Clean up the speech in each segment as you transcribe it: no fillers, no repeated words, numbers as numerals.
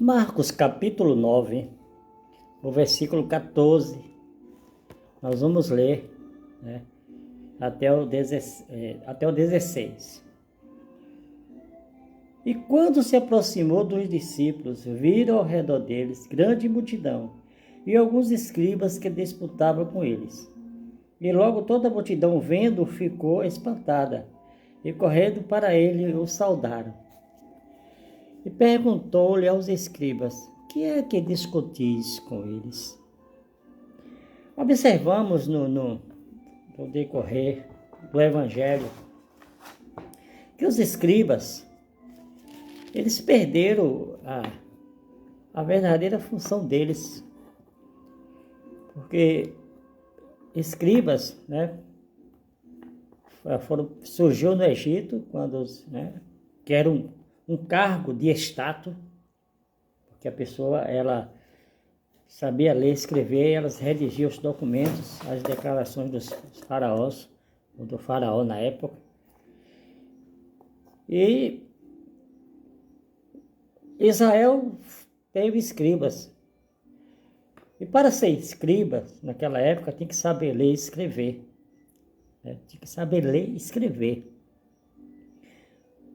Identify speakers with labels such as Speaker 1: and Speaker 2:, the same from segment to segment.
Speaker 1: Marcos capítulo 9, o versículo 14, nós vamos ler, né, até o 16. E quando se aproximou dos discípulos, viram ao redor deles grande multidão e alguns escribas que disputavam com eles. E logo toda a multidão, vendo, ficou espantada, e correndo para ele o saudaram. E perguntou-lhe aos escribas: que é que discutis com eles? Observamos no decorrer do Evangelho que os escribas, eles perderam a verdadeira função deles. Porque escribas, né, surgiu no Egito, que era um cargo de status, porque a pessoa, ela sabia ler e escrever, elas redigiam os documentos, as declarações dos faraós, ou do faraó na época. E Israel teve escribas. E para ser escriba, naquela época, tinha que saber ler e escrever. Tinha que saber ler e escrever.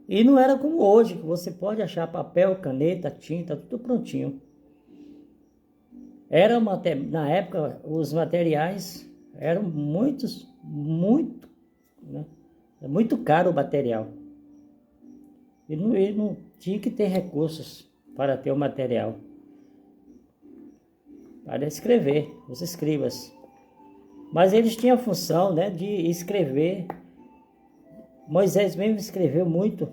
Speaker 1: E não era como hoje, que você pode achar papel, caneta, tinta, tudo prontinho. Na época, os materiais eram muito, né? Muito caro o material. E não tinha que ter recursos para ter o material. Para escrever, os escribas. Mas eles tinham a função, né, de escrever. Moisés mesmo escreveu muito.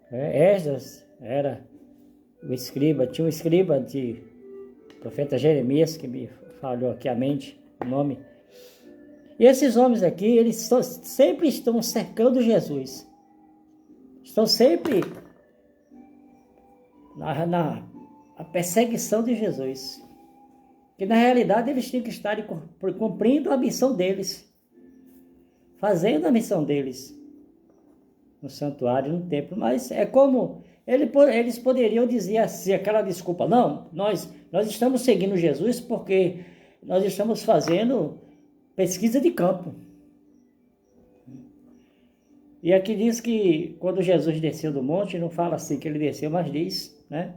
Speaker 1: Esdras era o escriba. Tinha um escriba de profeta Jeremias, que me falhou aqui a mente, o nome. E esses homens aqui, eles sempre estão cercando Jesus. Estão sempre na perseguição de Jesus. Que na realidade eles tinham que estar cumprindo a missão deles. Fazendo a missão deles. No santuário, no templo. Mas é como eles poderiam dizer assim, aquela desculpa: não, nós estamos seguindo Jesus porque nós estamos fazendo pesquisa de campo. E aqui diz que quando Jesus desceu do monte, não fala assim que ele desceu, mas diz, né?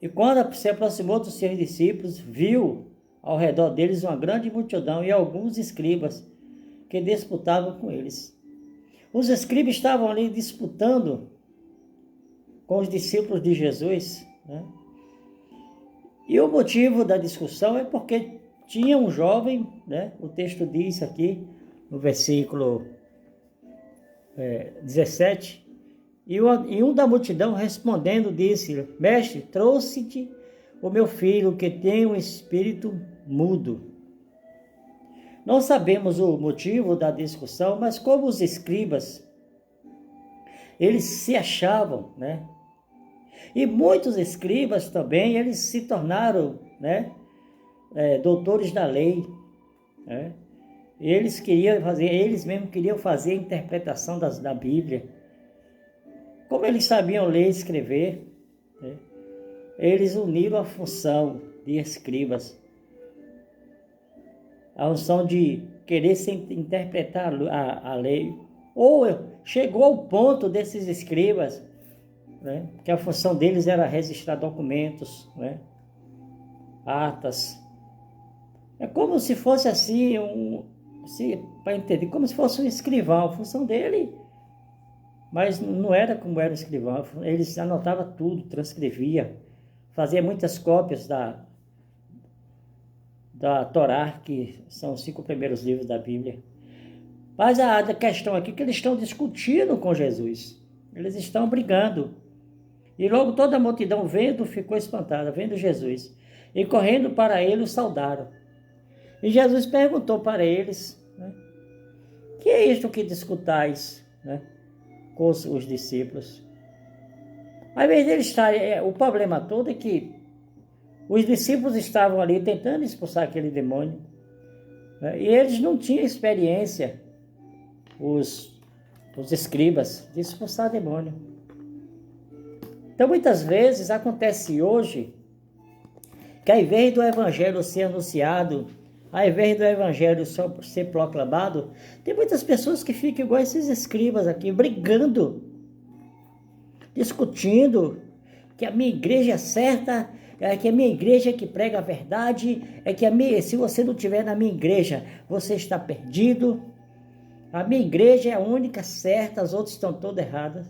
Speaker 1: E quando se aproximou dos seus discípulos, viu ao redor deles uma grande multidão e alguns escribas que disputavam com eles. Os escribas estavam ali disputando com os discípulos de Jesus, né? E o motivo da discussão é porque tinha um jovem, né? O texto diz aqui, no versículo 17, e um da multidão respondendo disse: mestre, trouxe-te o meu filho que tem um espírito mudo. Não sabemos o motivo da discussão, mas como os escribas, eles se achavam, né? E muitos escribas também, eles se tornaram, né, doutores da lei, né? Eles mesmos queriam fazer a interpretação da Bíblia. Como eles sabiam ler e escrever, né, eles uniram a função de escribas, a função de querer interpretar a lei. Ou chegou ao ponto desses escribas, né, que a função deles era registrar documentos, né, atas. É como se fosse assim, para entender, como se fosse um escrivão. A função dele, mas não era como era o escrivão. Eles anotavam tudo, transcrevia, fazia muitas cópias da Torá, que são os 5 primeiros livros da Bíblia. Mas a questão aqui é que eles estão discutindo com Jesus. Eles estão brigando. E logo toda a multidão ficou espantada, vendo Jesus. E correndo para ele o saudaram. E Jesus perguntou para eles, né, que é isto que discutais, né, com os discípulos? Ao invés deles estarem, o problema todo é que os discípulos estavam ali tentando expulsar aquele demônio, né, e eles não tinham experiência, os escribas, de expulsar demônio. Então, muitas vezes acontece hoje que ao invés do evangelho ser anunciado, ao invés do evangelho só ser proclamado, tem muitas pessoas que ficam igual esses escribas aqui, brigando, discutindo que a minha igreja é certa, que a minha igreja é que prega a verdade, se você não estiver na minha igreja, você está perdido. A minha igreja é a única certa, as outras estão todas erradas.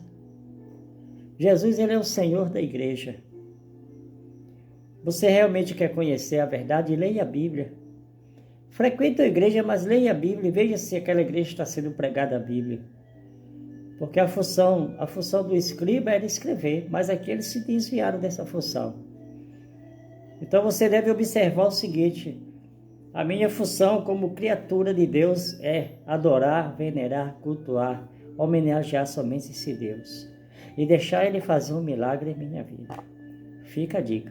Speaker 1: Jesus, ele é o Senhor da igreja. Você realmente quer conhecer a verdade? Leia a Bíblia. Frequente a igreja, mas leia a Bíblia e veja se aquela igreja está sendo pregada a Bíblia. Porque a função do escriba era escrever, mas aqui eles se desviaram dessa função. Então você deve observar o seguinte: a minha função como criatura de Deus é adorar, venerar, cultuar, homenagear somente esse Deus e deixar Ele fazer um milagre em minha vida. Fica a dica.